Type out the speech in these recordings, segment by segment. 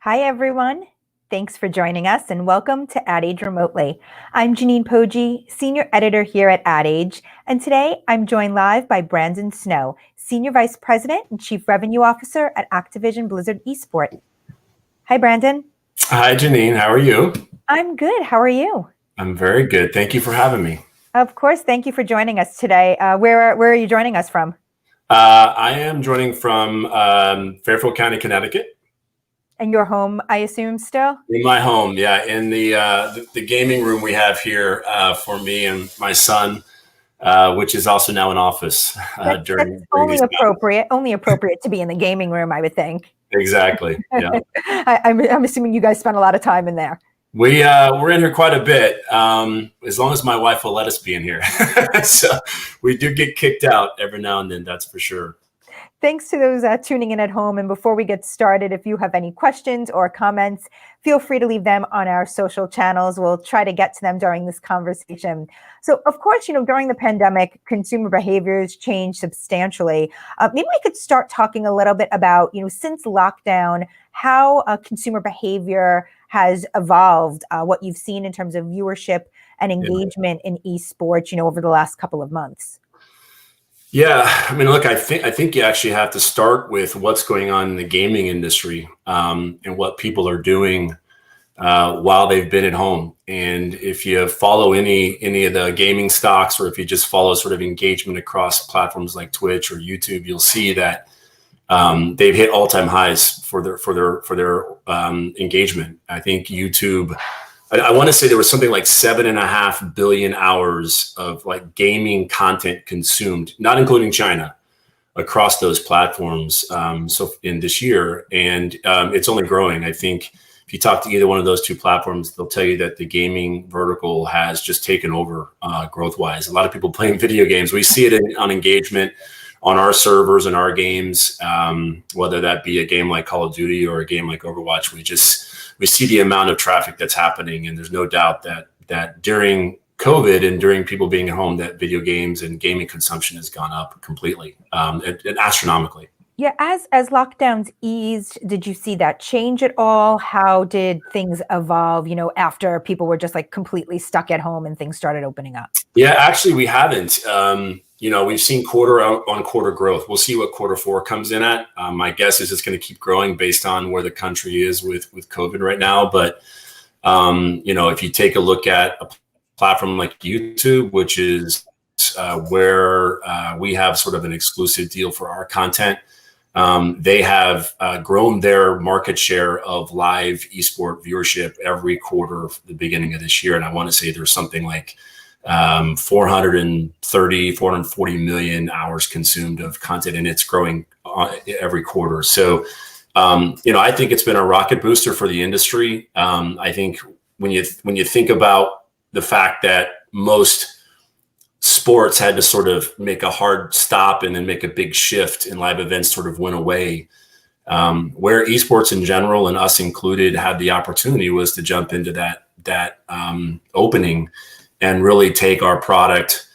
Hi, everyone. Thanks for joining us and welcome to Ad Age Remotely. I'm Janine Poggi, Senior Editor here at Ad Age, and today I'm joined live by Brandon Snow, Senior Vice President and Chief Revenue Officer at Activision Blizzard Esports. Hi, Brandon. Hi, Janine. How are you? I'm good. How are you? I'm very good. Thank you for having me. Of course. Thank you for joining us today. Where are you joining us from? I am joining from Fairfield County, Connecticut. And your home, I assume, still? In my home, yeah. In the gaming room we have here for me and my son, which is also now an office during only appropriate to be in the gaming room, I would think. Exactly. Yeah. I'm assuming you guys spend a lot of time in there. We're in here quite a bit, as long as my wife will let us be in here. So we do get kicked out every now and then, that's for sure. Thanks to those tuning in at home. And before we get started, if you have any questions or comments, feel free to leave them on our social channels. We'll try to get to them during this conversation. So, of course, during the pandemic, consumer behaviors changed substantially. Maybe we could start talking a little bit about, since lockdown, how consumer behavior has evolved, what you've seen in terms of viewership and engagement in esports, over the last couple of months. Yeah, I mean, look, I think you actually have to start with what's going on in the gaming industry and what people are doing while they've been at home. And if you follow any of the gaming stocks, or if you just follow sort of engagement across platforms like Twitch or YouTube, you'll see that they've hit all-time highs for their engagement. I think YouTube, I want to say there was something like 7.5 billion hours of like gaming content consumed, not including China, across those platforms. So in this year, and it's only growing. I think if you talk to either one of those two platforms, they'll tell you that the gaming vertical has just taken over growth-wise. A lot of people playing video games. We see it on engagement on our servers and our games, whether that be a game like Call of Duty or a game like Overwatch. We see the amount of traffic that's happening, and there's no doubt that during COVID and during people being at home, that video games and gaming consumption has gone up completely and astronomically. Yeah, as lockdowns eased, did you see that change at all? How did things evolve, after people were just like completely stuck at home and things started opening up? Yeah, actually, we haven't. We've seen quarter-on-quarter growth. We'll see what Q4 comes in at. My guess is it's going to keep growing based on where the country is with COVID right now. But, if you take a look at a platform like YouTube, which is where we have sort of an exclusive deal for our content, they have grown their market share of live esport viewership every quarter of the beginning of this year. And I want to say there's something like 440 million hours consumed of content, and it's growing every quarter. So, I think it's been a rocket booster for the industry. I think when you think about the fact that most sports had to sort of make a hard stop and then make a big shift, and live events sort of went away, where esports in general, and us included, had the opportunity was to jump into that opening and really take our product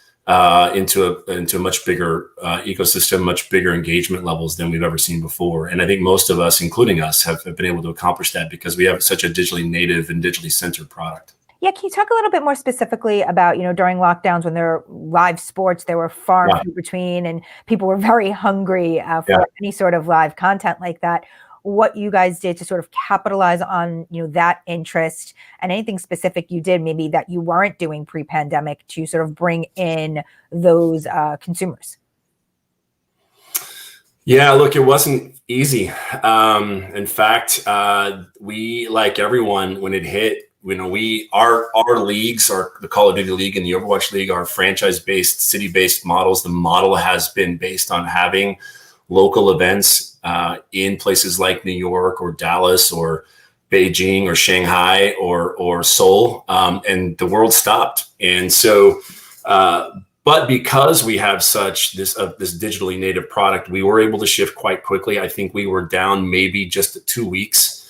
into a much bigger ecosystem, much bigger engagement levels than we've ever seen before. And I think most of us, including us, have been able to accomplish that because we have such a digitally native and digitally centered product. Yeah, can you talk a little bit more specifically about, during lockdowns when there were live sports, there were far and few between, and people were very hungry for any sort of live content like that, what you guys did to sort of capitalize on, that interest, and anything specific you did maybe that you weren't doing pre-pandemic to sort of bring in those consumers? Yeah, look, it wasn't easy. In fact, we, like everyone, when it hit, our leagues, the Call of Duty League and the Overwatch League, are franchise-based, city-based models. The model has been based on having local events in places like New York or Dallas or Beijing or Shanghai or Seoul, and the world stopped. And so, but because we have such this digitally native product, we were able to shift quite quickly. I think we were down maybe just 2 weeks.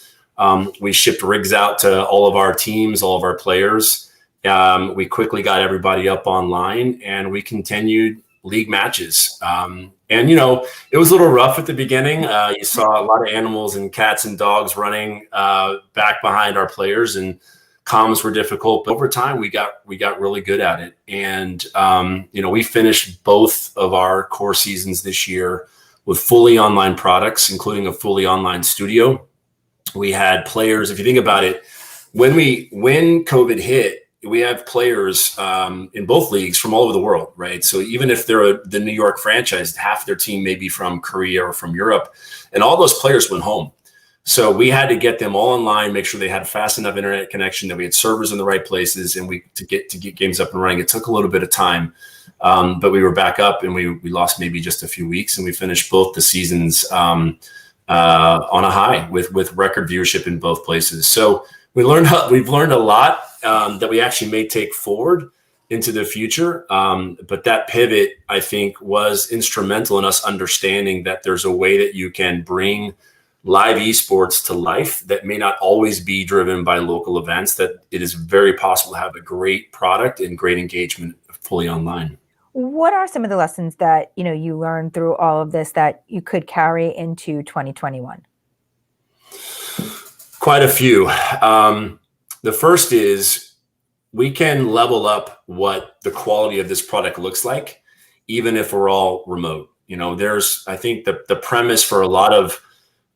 We shipped rigs out to all of our teams, all of our players. We quickly got everybody up online, and we continued league matches. And, it was a little rough at the beginning. You saw a lot of animals and cats and dogs running back behind our players, and comms were difficult. But over time, we got really good at it. And, we finished both of our core seasons this year with fully online products, including a fully online studio. We had players, if you think about it, when COVID hit, we have players in both leagues from all over the world, right? So even if they're the New York franchise, half their team may be from Korea or from Europe, and all those players went home. So we had to get them all online, make sure they had fast enough internet connection, that we had servers in the right places, and to get games up and running. It took a little bit of time, but we were back up, and we lost maybe just a few weeks, and we finished both the seasons on a high with record viewership in both places. So we've learned a lot that we actually may take forward into the future. But that pivot, I think, was instrumental in us understanding that there's a way that you can bring live esports to life that may not always be driven by local events, that it is very possible to have a great product and great engagement fully online. What are some of the lessons that, you learned through all of this that you could carry into 2021? Quite a few. The first is we can level up what the quality of this product looks like, even if we're all remote. I think the premise for a lot of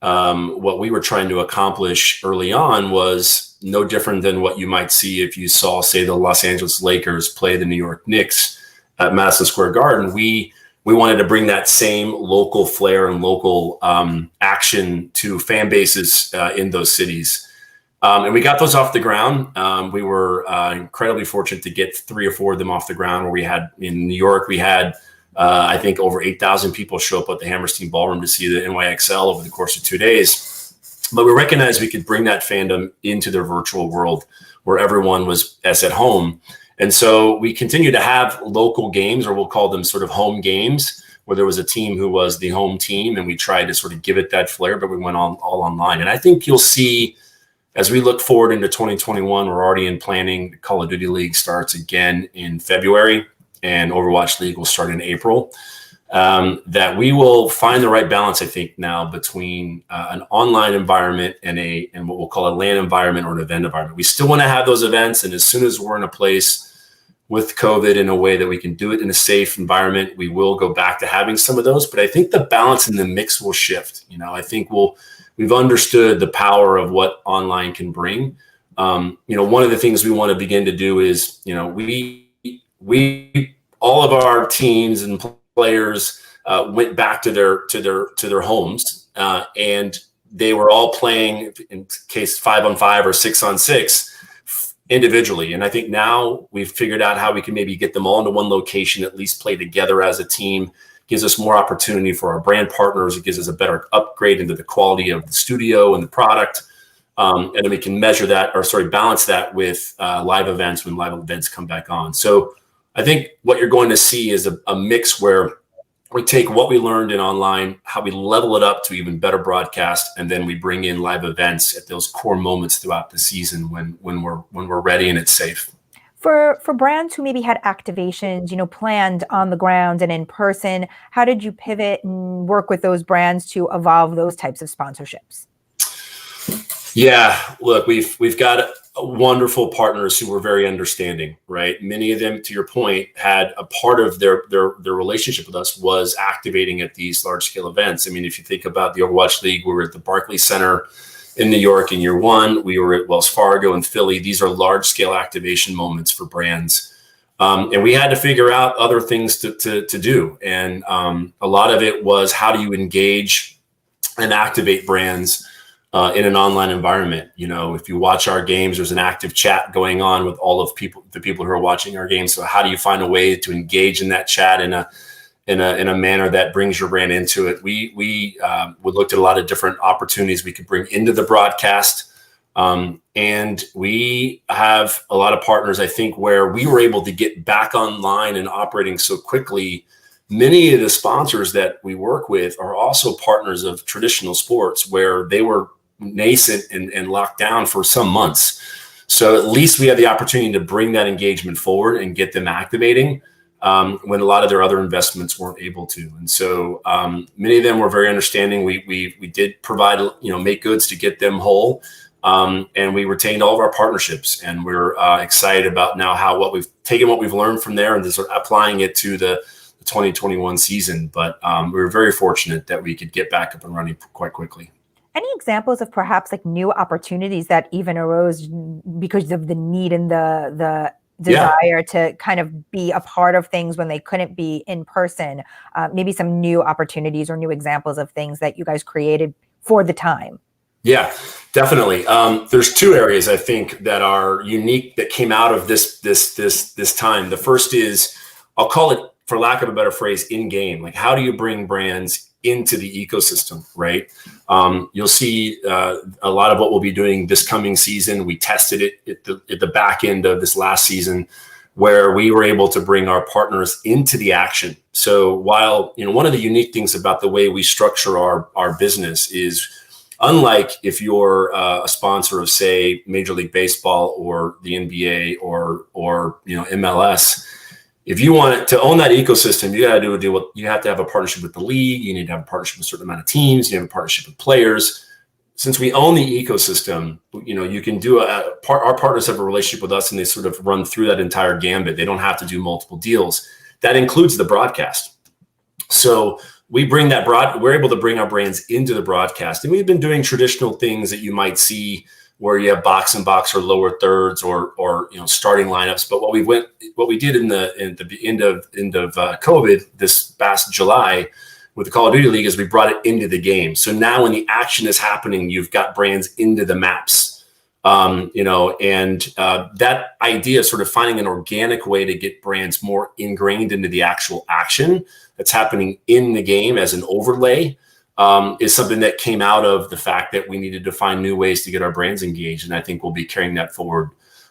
what we were trying to accomplish early on was no different than what you might see if you saw, say, the Los Angeles Lakers play the New York Knicks at Madison Square Garden. We wanted to bring that same local flair and local action to fan bases in those cities. And we got those off the ground. We were incredibly fortunate to get 3 or 4 of them off the ground, where we had in New York, we had, I think, over 8,000 people show up at the Hammerstein Ballroom to see the NYXL over the course of 2 days. But we recognized we could bring that fandom into the virtual world where everyone was as at home. And so we continue to have local games, or we'll call them sort of home games, where there was a team who was the home team, and we tried to sort of give it that flair, but we went all online. And I think you'll see, as we look forward into 2021, we're already in planning. The Call of Duty League starts again in February, and Overwatch League will start in April. That we will find the right balance, I think, now between an online environment and what we'll call a LAN environment or an event environment. We still want to have those events, and as soon as we're in a place with COVID in a way that we can do it in a safe environment, we will go back to having some of those. But I think the balance in the mix will shift. I think we've understood the power of what online can bring. One of the things we want to begin to do is, we all of our teams and players went back to their homes, and they were all playing, in case 5-on-5 or 6-on-6 individually. And I think now we've figured out how we can maybe get them all into one location, at least play together as a team. Gives us more opportunity for our brand partners. It gives us a better upgrade into the quality of the studio and the product. And then we can balance that with live events when live events come back on. So I think what you're going to see is a mix where we take what we learned in online, how we level it up to even better broadcast, and then we bring in live events at those core moments throughout the season when we're ready and it's safe. For brands who maybe had activations, planned on the ground and in person, how did you pivot and work with those brands to evolve those types of sponsorships? Yeah, look, we've got wonderful partners who were very understanding, right? Many of them, to your point, had a part of their relationship with us was activating at these large scale events. I mean, if you think about the Overwatch League, we were at the Barclays Center in New York in year one. We were at Wells Fargo in Philly. These are large scale activation moments for brands. And we had to figure out other things to do. And a lot of it was, how do you engage and activate brands in an online environment? If you watch our games, there's an active chat going on with all of the people who are watching our games. So how do you find a way to engage in that chat in a manner that brings your brand into it? We looked at a lot of different opportunities we could bring into the broadcast. And we have a lot of partners, I think, where we were able to get back online and operating so quickly. Many of the sponsors that we work with are also partners of traditional sports, where they were nascent and locked down for some months. So at least we had the opportunity to bring that engagement forward and get them activating. when a lot of their other investments weren't able to. And so many of them were very understanding. We did provide, make goods to get them whole. And we retained all of our partnerships, and we're excited about now what we've learned from there and just sort of applying it to the 2021 season. But we were very fortunate that we could get back up and running quite quickly. Any examples of perhaps like new opportunities that even arose because of the need and the desire to kind of be a part of things when they couldn't be in person? Maybe some new opportunities or new examples of things that you guys created for the time. Yeah, definitely. There's two areas I think that are unique that came out of this time. The first is, I'll call it, for lack of a better phrase, in game. Like, how do you bring brands into the ecosystem, right? You'll see a lot of what we'll be doing this coming season. We tested it at the back end of this last season, where we were able to bring our partners into the action. So while, one of the unique things about the way we structure our business is, unlike if you're a sponsor of, say, Major League Baseball or the NBA or MLS, if you want to own that ecosystem, you got to do what you have to have a partnership with the league. You need to have a partnership with a certain amount of teams. You have a partnership with players. Since we own the ecosystem, you can do our partners have a relationship with us, and they sort of run through that entire gambit. They don't have to do multiple deals. That includes the broadcast. So we're able to bring our brands into the broadcast, and we've been doing traditional things that you might see where you have box and box or lower thirds or starting lineups. But what we did in the end of COVID this past July with the Call of Duty League is we brought it into the game. So now when the action is happening, you've got brands into the maps. That idea of sort of finding an organic way to get brands more ingrained into the actual action that's happening in the game as an overlay is something that came out of the fact that we needed to find new ways to get our brands engaged. And I think we'll be carrying that forward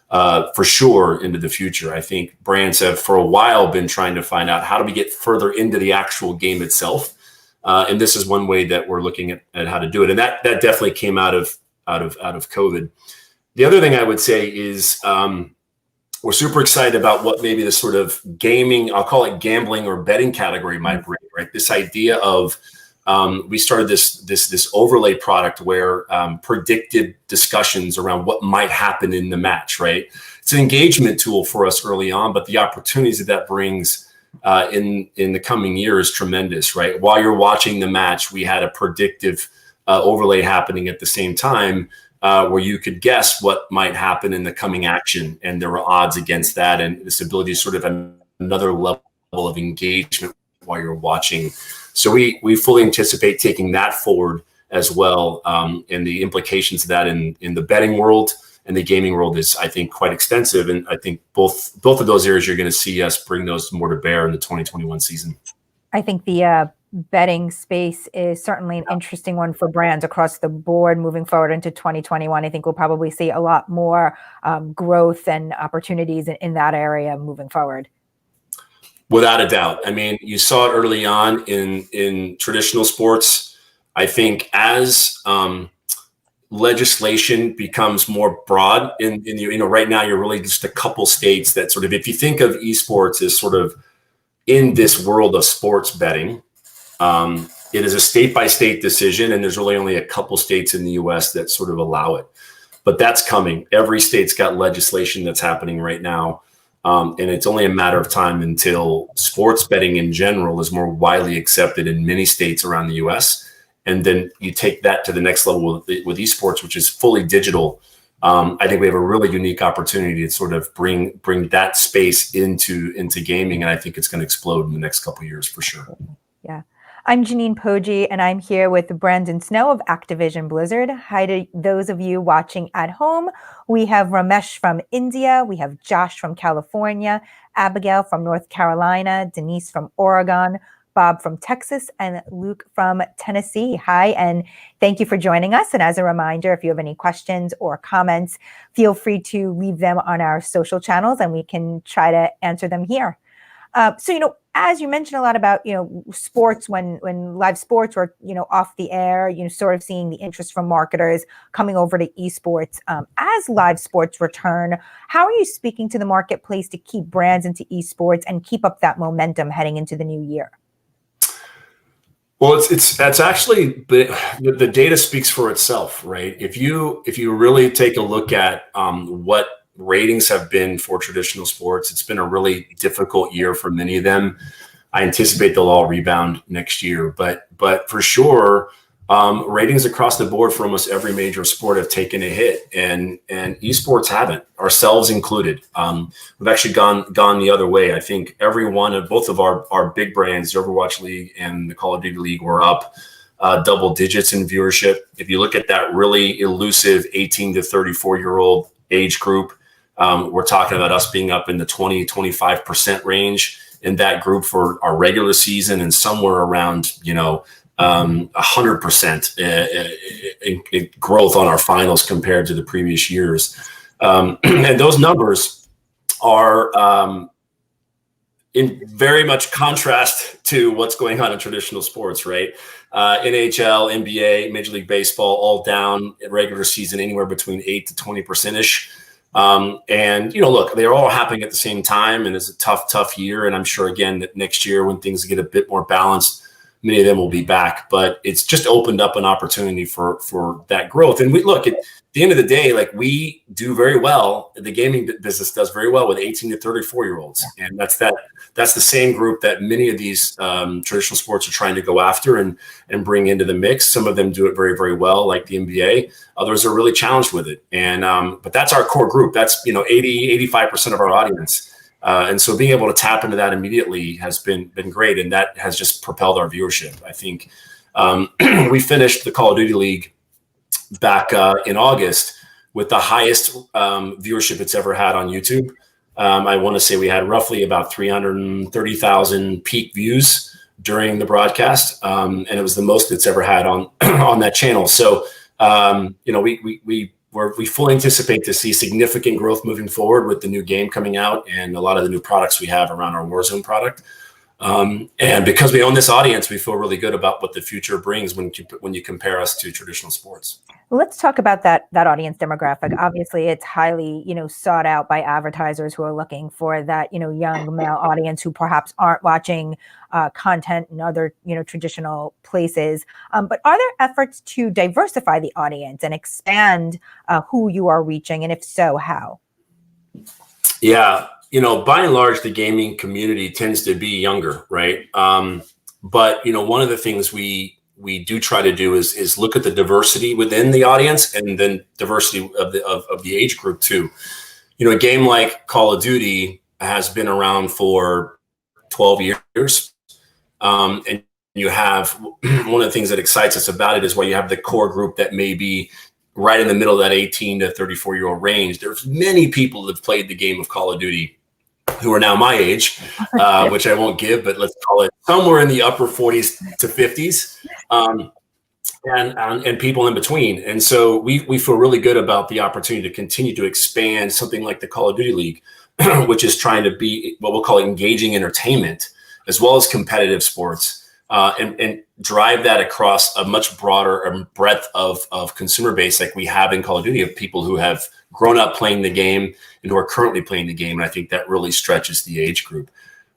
for sure into the future. I think brands have for a while been trying to find out, how do we get further into the actual game itself? And this is one way that we're looking at how to do it. And that definitely came out of COVID. The other thing I would say is we're super excited about what maybe the sort of gaming, I'll call it gambling or betting category might bring, right? This idea of we started this overlay product where predictive discussions around what might happen in the match, right? It's an engagement tool for us early on, but the opportunities that brings in the coming year is tremendous, right? While you're watching the match, we had a predictive overlay happening at the same time where you could guess what might happen in the coming action, and there were odds against that, and this ability to sort of another level of engagement while you're watching. So we fully anticipate taking that forward as well, and the implications of that in the betting world and the gaming world is, I think, quite extensive. And I think both of those areas, you're going to see us bring those more to bear in the 2021 season. I think the betting space is certainly an interesting one for brands across the board moving forward into 2021. I think we'll probably see a lot more growth and opportunities in that area moving forward. Without a doubt. I mean, you saw it early on in traditional sports. I think as legislation becomes more broad right now, you're really just a couple states that sort of, if you think of esports as sort of in this world of sports betting, it is a state-by-state decision, and there's really only a couple states in the US that sort of allow it. But that's coming. Every state's got legislation that's happening right now. And it's only a matter of time until sports betting in general is more widely accepted in many states around the US. And then you take that to the next level with esports, which is fully digital. I think we have a really unique opportunity to sort of bring that space into gaming. And I think it's going to explode in the next couple of years for sure. Yeah. I'm Janine Poggi, and I'm here with Brandon Snow of Activision Blizzard. Hi to those of you watching at home. We have Ramesh from India. We have Josh from California, Abigail from North Carolina, Denise from Oregon, Bob from Texas, and Luke from Tennessee. Hi, and thank you for joining us. And as a reminder, if you have any questions or comments, feel free to leave them on our social channels, and we can try to answer them here. So, as you mentioned a lot about, sports when live sports were, off the air, sort of seeing the interest from marketers coming over to esports. As live sports return, how are you speaking to the marketplace to keep brands into esports and keep up that momentum heading into the new year? Well, that's actually the data speaks for itself, right? If you really take a look at what ratings have been for traditional sports, it's been a really difficult year for many of them. I anticipate they'll all rebound next year, but for sure, ratings across the board for almost every major sport have taken a hit, and esports haven't, ourselves included. We've actually gone the other way. I think every one of both of our big brands, the Overwatch League and the Call of Duty League, were up double digits in viewership. If you look at that really elusive 18 to 34-year-old age group, we're talking about us being up in the 20-25% range in that group for our regular season, and somewhere around 100% in growth on our finals compared to the previous years. And those numbers are in very much contrast to what's going on in traditional sports, right? NHL, NBA, Major League Baseball, all down in regular season, anywhere between 8 to 20%-ish. And, look, they're all happening at the same time, and it's a tough year. And I'm sure, again, that next year when things get a bit more balanced, many of them will be back, but it's just opened up an opportunity for that growth. And we look at the end of the day, like, we do very well. The gaming business does very well with 18 to 34-year-olds. And that's the same group that many of these traditional sports are trying to go after and bring into the mix. Some of them do it very, very well, like the NBA. Others are really challenged with it. And but that's our core group. That's 85% of our audience. And so being able to tap into that immediately has been great, and that has just propelled our viewership. I think we finished the Call of Duty League back in August with the highest viewership it's ever had on YouTube. I want to say we had roughly about 330,000 peak views during the broadcast, and it was the most it's ever had on on that channel. So we fully anticipate to see significant growth moving forward with the new game coming out and a lot of the new products we have around our Warzone product. And because we own this audience, we feel really good about what the future brings when you compare us to traditional sports. Let's talk about that audience demographic. Obviously, it's highly, sought out by advertisers who are looking for that, young male audience who perhaps aren't watching content in other, traditional places. But are there efforts to diversify the audience and expand who you are reaching? And if so, how? Yeah. By and large, the gaming community tends to be younger, right? But one of the things we do try to do is look at the diversity within the audience, and then diversity of the age group too. A game like Call of Duty has been around for 12 years, and you have one of the things that excites us about it is where you have the core group that may be right in the middle of that 18 to 34-year-old range. There's many people that have played the game of Call of Duty who are now my age, which I won't give, but let's call it somewhere in the upper 40s to 50s, and people in between. And so we feel really good about the opportunity to continue to expand something like the Call of Duty League, which is trying to be what we'll call engaging entertainment, as well as competitive sports, and drive that across a much broader breadth of consumer base like we have in Call of Duty, of people who have grown up playing the game and who are currently playing the game. And I think that really stretches the age group.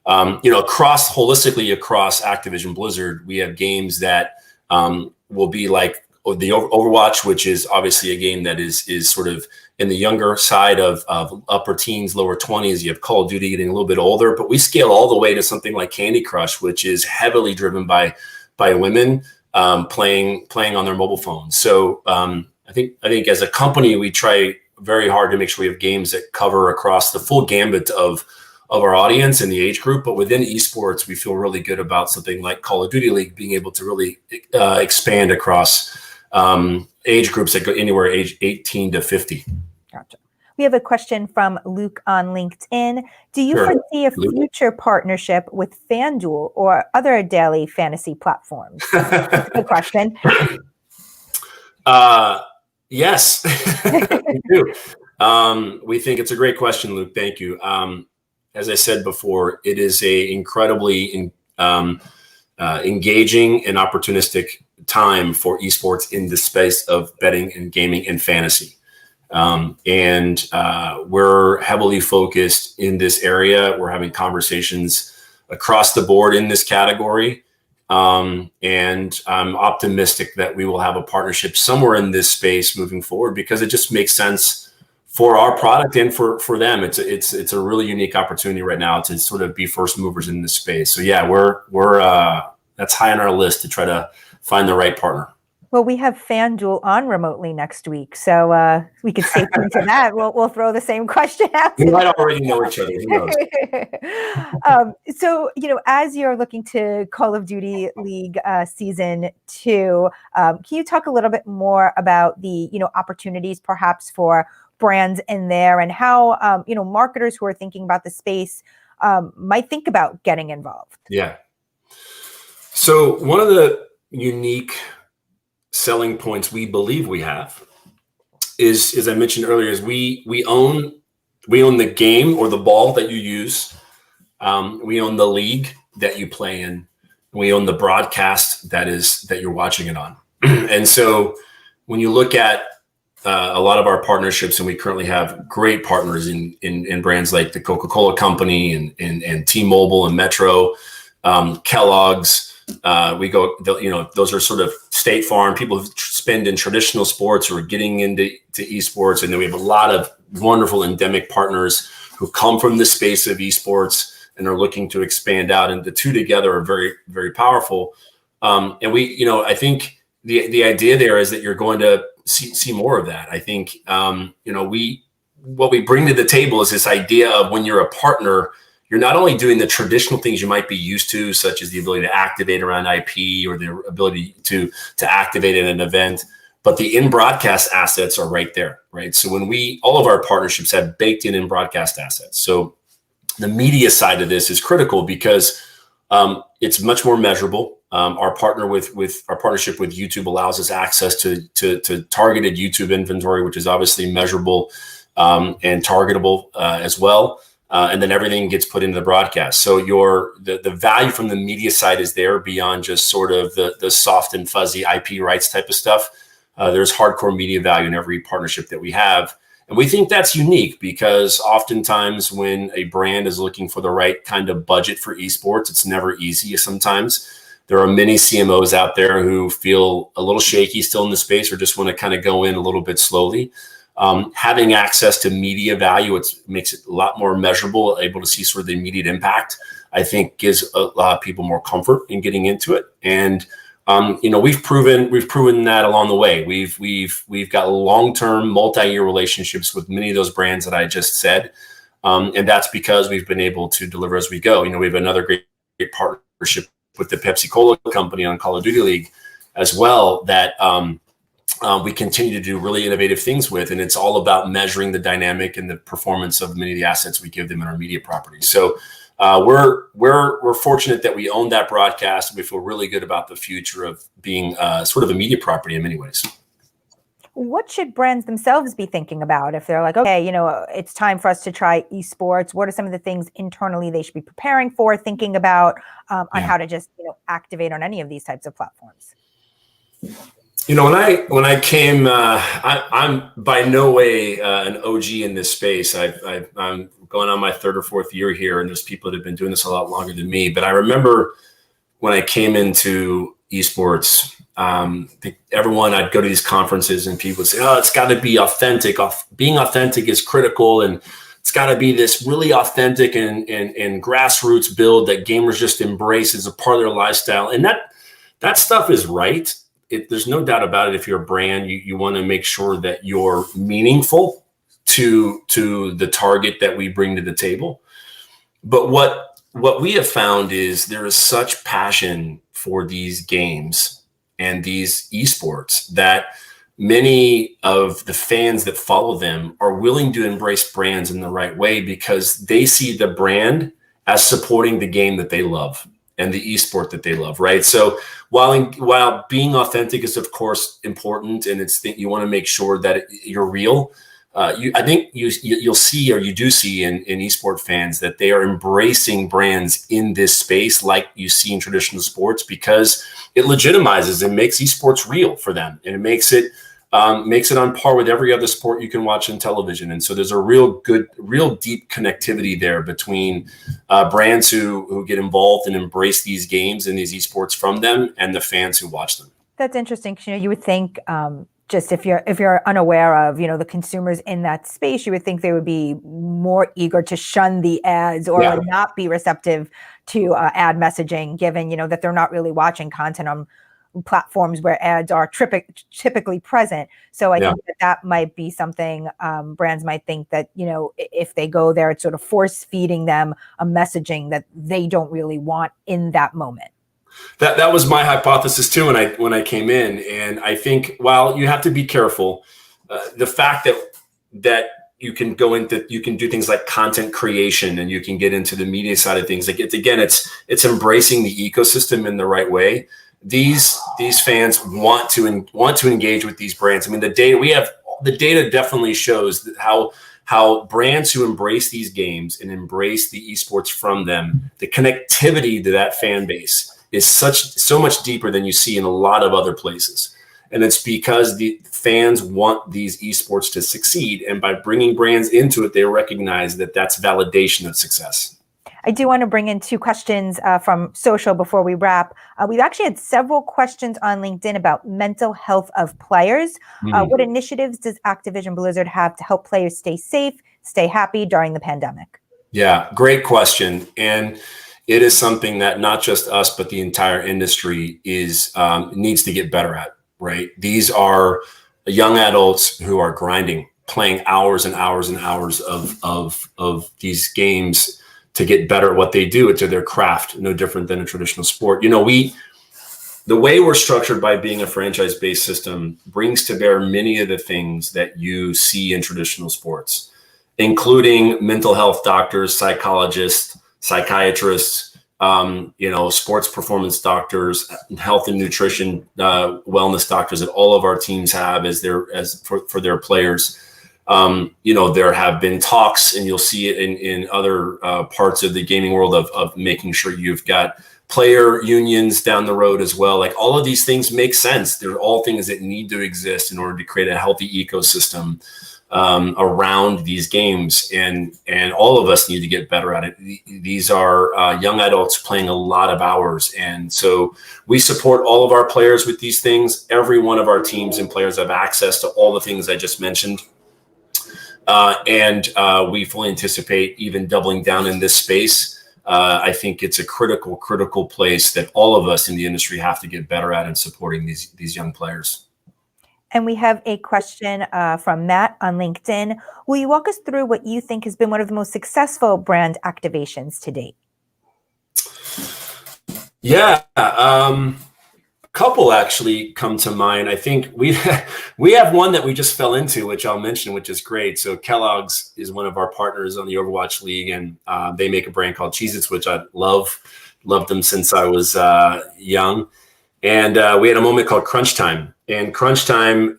Holistically across Activision Blizzard, we have games that will be like the Overwatch, which is obviously a game that is sort of in the younger side of upper teens, lower 20s. You have Call of Duty getting a little bit older, but we scale all the way to something like Candy Crush, which is heavily driven by women playing on their mobile phones. So I think as a company, we try very hard to make sure we have games that cover across the full gambit of our audience and the age group. But within esports, we feel really good about something like Call of Duty League being able to really expand across age groups that go anywhere age 18 to 50. Gotcha. We have a question from Luke on LinkedIn. Do you foresee a future partnership with FanDuel or other daily fantasy platforms? That's a good question. Yes, we do. We think it's a great question, Luke. Thank you. as I said before, it is a incredibly engaging and opportunistic time for esports in the space of betting and gaming and fantasy. We're heavily focused in this area. We're having conversations across the board in this category. And I'm optimistic that we will have a partnership somewhere in this space moving forward, because it just makes sense for our product and for them. It's a really unique opportunity right now to sort of be first movers in this space. So yeah, we're that's high on our list to try to find the right partner. Well, we have FanDuel on remotely next week, so we could stay tuned to that. We'll throw the same question out. We might already know each other. Who knows? So, as you're looking to Call of Duty League Season 2, can you talk a little bit more about the, opportunities perhaps for brands in there, and how, marketers who are thinking about the space might think about getting involved? Yeah. So one of the unique selling points we believe we have is, as I mentioned earlier, is we own the game or the ball that you use. We own the league that you play in. We own the broadcast that you're watching it on. And so when you look at a lot of our partnerships, and we currently have great partners in brands like the Coca-Cola Company and T-Mobile and Metro, Kellogg's. Those are sort of State Farm, people who spend in traditional sports who are getting into esports. And then we have a lot of wonderful endemic partners who come from the space of esports and are looking to expand out. And the two together are very, very powerful. And I think the idea there is that you're going to see more of that. I think, what we bring to the table is this idea of, when you're a partner, you're not only doing the traditional things you might be used to, such as the ability to activate around IP or the ability to activate at an event, but the in-broadcast assets are right there, right? So all of our partnerships have baked in broadcast assets. So the media side of this is critical because it's much more measurable. Our partnership with YouTube allows us access to targeted YouTube inventory, which is obviously measurable and targetable as well. And then everything gets put into the broadcast. So the value from the media side is there beyond just sort of the soft and fuzzy IP rights type of stuff. There's hardcore media value in every partnership that we have. And we think that's unique because oftentimes when a brand is looking for the right kind of budget for esports, it's never easy. Sometimes there are many CMOs out there who feel a little shaky still in the space, or just want to kind of go in a little bit slowly. Having access to media value, it makes it a lot more measurable, able to see sort of the immediate impact, I think gives a lot of people more comfort in getting into it. And, we've proven that along the way. We've got long-term multi-year relationships with many of those brands that I just said. And that's because we've been able to deliver as we go. We have another great partnership with the Pepsi-Cola Company on Call of Duty League as well that, we continue to do really innovative things with, and it's all about measuring the dynamic and the performance of many of the assets we give them in our media properties. So we're fortunate that we own that broadcast, and we feel really good about the future of being sort of a media property in many ways. What should brands themselves be thinking about if they're like, okay, it's time for us to try esports? What are some of the things internally they should be preparing for, thinking about on how to just activate on any of these types of platforms? When I came, I'm by no way an OG in this space. I'm going on my third or fourth year here, and there's people that have been doing this a lot longer than me. But I remember when I came into esports, everyone, I'd go to these conferences and people would say, "Oh, it's got to be authentic. Being authentic is critical, and it's got to be this really authentic and grassroots build that gamers just embrace as a part of their lifestyle." And that stuff is right. There's no doubt about it. If you're a brand, you want to make sure that you're meaningful to the target that we bring to the table. But what we have found is there is such passion for these games and these esports that many of the fans that follow them are willing to embrace brands in the right way because they see the brand as supporting the game that they love and the esport that they love, right? So while being authentic is of course important, and you want to make sure that you're real, I think you'll see, or you do see in esports fans, that they are embracing brands in this space like you see in traditional sports, because it legitimizes and makes esports real for them, and it makes it on par with every other sport you can watch on television. And so there's a real deep connectivity there between brands who get involved and embrace these games and these esports from them, and the fans who watch them. That's interesting. You would think, just if you're unaware of, the consumers in that space, you would think they would be more eager to shun the ads or not be receptive to ad messaging, given, that they're not really watching content on platforms where ads are typically present. So I think that might be something brands might think that, if they go there, it's sort of force feeding them a messaging that they don't really want in that moment. That was my hypothesis too when I came in, and I think while you have to be careful, the fact that you can do things like content creation, and you can get into the media side of things. Like it's embracing the ecosystem in the right way. These fans want to engage with these brands. I mean, the data definitely shows that how brands who embrace these games and embrace the esports from them, the connectivity to that fan base is so much deeper than you see in a lot of other places. And it's because the fans want these esports to succeed. And by bringing brands into it, they recognize that that's validation of success. I do want to bring in two questions from social before we wrap. We've actually had several questions on LinkedIn about mental health of players. What initiatives does Activision Blizzard have to help players stay safe, stay happy during the pandemic? Yeah, great question. And it is something that not just us, but the entire industry needs to get better at, right? These are young adults who are grinding, playing hours and hours and hours of these games to get better at what they do. It's their craft, no different than a traditional sport. The way we're structured by being a franchise-based system brings to bear many of the things that you see in traditional sports, including mental health doctors, psychologists, psychiatrists, sports performance doctors, health and nutrition, wellness doctors that all of our teams have for their players. There have been talks, and you'll see it in other parts of the gaming world of making sure you've got player unions down the road as well. Like, all of these things make sense. They're all things that need to exist in order to create a healthy ecosystem around these games, and all of us need to get better at it. These are young adults playing a lot of hours, and so we support all of our players with these things. Every one of our teams and players have access to all the things I just mentioned, and we fully anticipate even doubling down in this space. I think it's a critical place that all of us in the industry have to get better at in supporting these young players. And we have a question from Matt on LinkedIn. Will you walk us through what you think has been one of the most successful brand activations to date? Yeah, a couple actually come to mind. I think we have one that we just fell into, which I'll mention, which is great. So Kellogg's is one of our partners on the Overwatch League, and they make a brand called Cheez-Its, which I loved them since I was young. And we had a moment called Crunch Time. And Crunch Time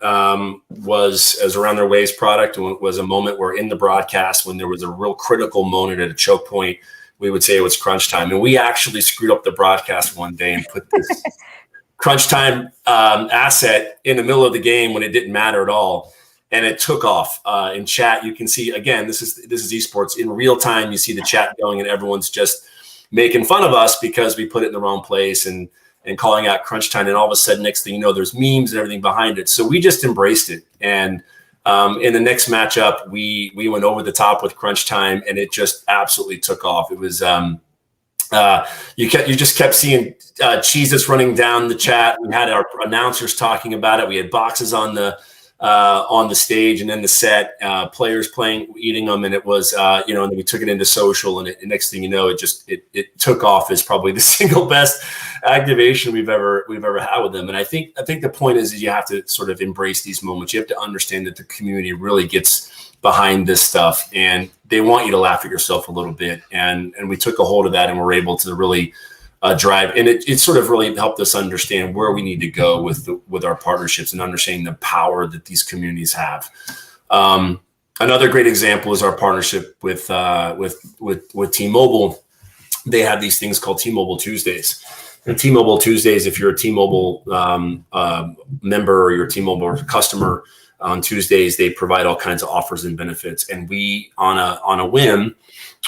was Around Their Waves product, and it was a moment where in the broadcast, when there was a real critical moment at a choke point, we would say it was Crunch Time. And we actually screwed up the broadcast one day and put this Crunch Time asset in the middle of the game when it didn't matter at all. And it took off. In chat, you can see, again, this is esports. In real time, you see the chat going, and everyone's just making fun of us because we put it in the wrong place and calling out Crunch Time. And all of a sudden, next thing you know, there's memes and everything behind it. So we just embraced it. And in the next matchup, we went over the top with Crunch Time, and it just absolutely took off. It was you just kept seeing Cheez-Its running down the chat. We had our announcers talking about it. We had boxes on the stage and then the set, players playing, eating them, and it was and then we took it into social, and the next thing you know, it took off as probably the single best activation we've ever had with them. And I think the point is you have to sort of embrace these moments. You have to understand that the community really gets behind this stuff, and they want you to laugh at yourself a little bit. And we took a hold of that, and we're able to really drive, and it sort of really helped us understand where we need to go with our partnerships and understanding the power that these communities have. Another great example is our partnership with T-Mobile. They have these things called T-Mobile Tuesdays. And T-Mobile Tuesdays, if you're a T-Mobile member or you're a T-Mobile customer, on Tuesdays they provide all kinds of offers and benefits. And we, on a whim,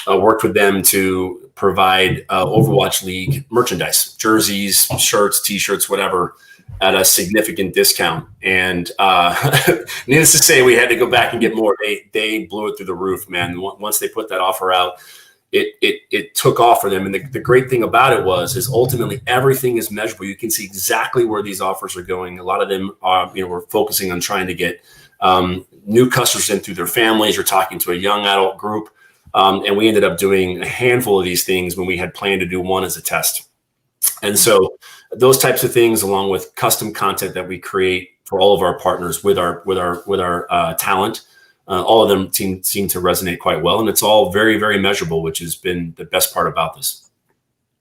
worked with them to provide Overwatch League merchandise, jerseys, shirts, T-shirts, whatever, at a significant discount. And needless to say, we had to go back and get more. They blew it through the roof, man. Once they put that offer out, it took off for them. And the great thing about it is ultimately everything is measurable. You can see exactly where these offers are going. A lot of them are, we're focusing on trying to get new customers in through their families or talking to a young adult group. And we ended up doing a handful of these things when we had planned to do one as a test. And so those types of things, along with custom content that we create for all of our partners with our talent, all of them seem to resonate quite well. And it's all very, very measurable, which has been the best part about this.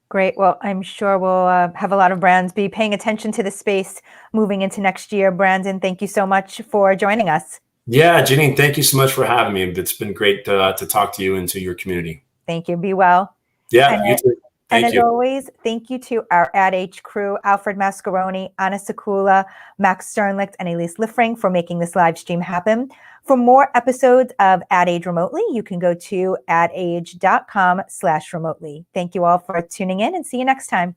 Great. Well, I'm sure we'll have a lot of brands be paying attention to the space moving into next year. Brandon, thank you so much for joining us. Yeah, Janine, thank you so much for having me. It's been great to talk to you and to your community. Thank you. Be well. Yeah, you too. And as always, thank you to our Ad Age crew, Alfred Mascaroni, Anna Sakula, Max Sternlicht, and Elise Liffring for making this live stream happen. For more episodes of Ad Age Remotely, you can go to adage.com/remotely. Thank you all for tuning in and see you next time.